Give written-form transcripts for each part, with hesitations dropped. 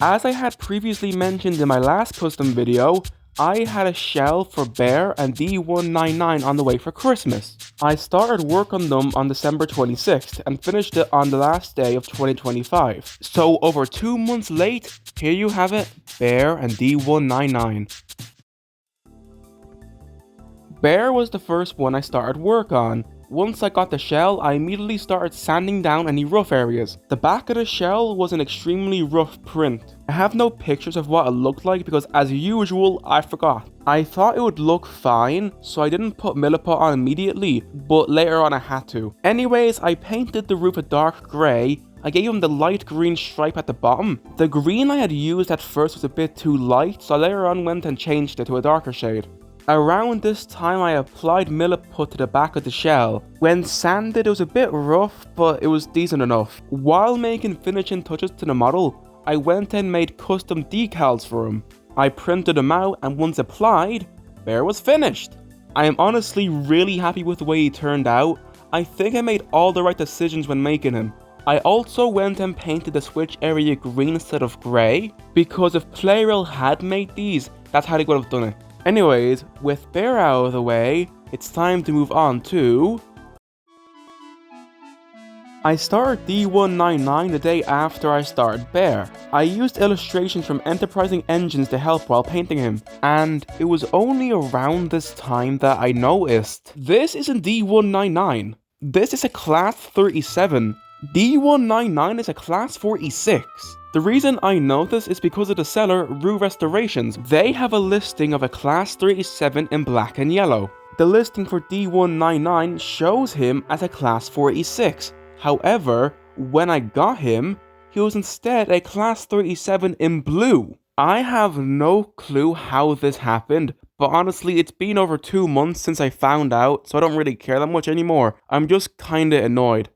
As I had previously mentioned in my last custom video, I had a shell for Bear and D199 on the way for Christmas. I started work on them on December 26th and finished it on the last day of 2025. So over 2 months late, here you have it, Bear and D199. Bear was the first one I started work on. Once I got the shell, I immediately started sanding down any rough areas. The back of the shell was an extremely rough print. I have no pictures of what it looked like because as usual, I forgot. I thought it would look fine, so I didn't put Milliput on immediately, but later on I had to. Anyways, I painted the roof a dark grey. I gave him the light green stripe at the bottom. The green I had used at first was a bit too light, so I later on went and changed it to a darker shade. Around this time I applied Milliput to the back of the shell. When sanded it was a bit rough, but it was decent enough. While making finishing touches to the model, I went and made custom decals for him. I printed them out and once applied, Bear was finished. I am honestly really happy with the way he turned out. I think I made all the right decisions when making him. I also went and painted the switch area green instead of grey, because if Playrail had made these, that's how they would have done it. Anyways, with Bear out of the way, it's time to move on to... I started D199 the day after I started Bear. I used illustrations from Enterprising Engines to help while painting him, and it was only around this time that I noticed. This isn't D199. This is a Class 37. D199 is a Class 46. The reason I know this is because of the seller, Rue Restorations. They have a listing of a Class 37 in black and yellow. The listing for D199 shows him as a Class 46. However, when I got him, he was instead a Class 37 in blue. I have no clue how this happened, but honestly it's been over 2 months since I found out, so I don't really care that much anymore. I'm just kinda annoyed.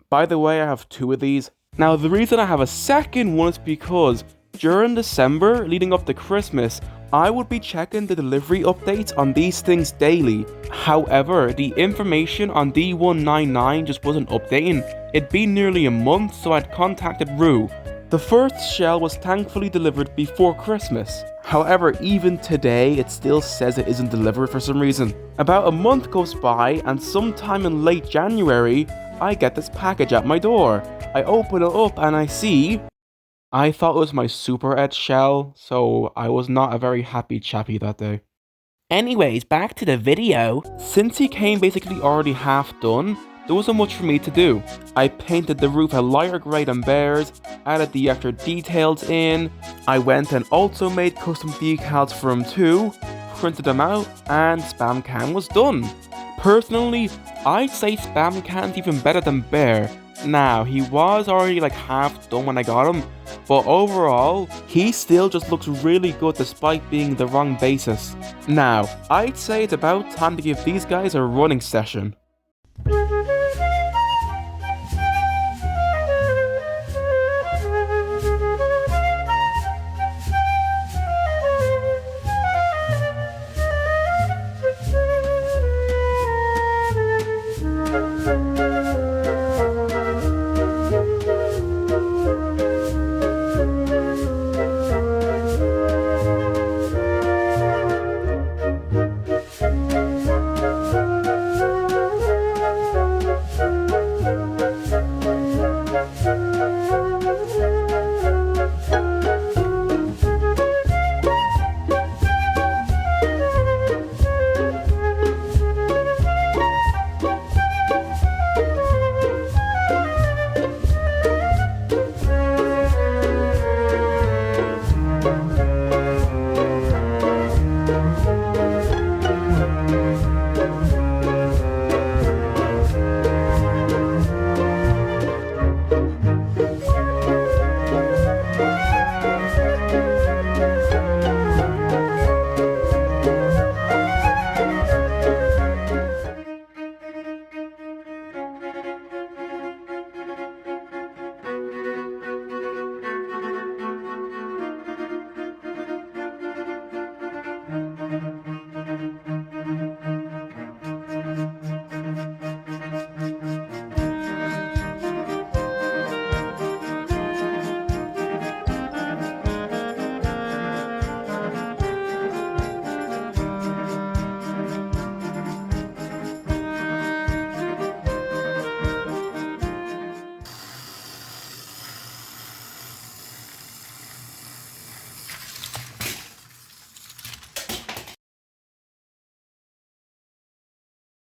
By the way, I have 2 of these. Now, the reason I have a second one is because during December, leading up to Christmas, I would be checking the delivery updates on these things daily. However, the information on D199 just wasn't updating. It'd been nearly a month, so I'd contacted Rue. The first shell was thankfully delivered before Christmas. However, even today, it still says it isn't delivered for some reason. About a month goes by, and sometime in late January, I get this package at my door. I open it up and I see... I thought it was my Super Edge shell, so I was not a very happy chappy that day. Anyways, back to the video. Since he came basically already half done, there wasn't much for me to do. I painted the roof a lighter grey than Bear's, added the extra details in. I went and also made custom decals for him too, printed them out, and Spam Can was done. Personally, I'd say Spam Can's even better than Bear. Now, he was already like half done when I got him, but overall, he still just looks really good despite being the wrong basis. Now, I'd say it's about time to give these guys a running session.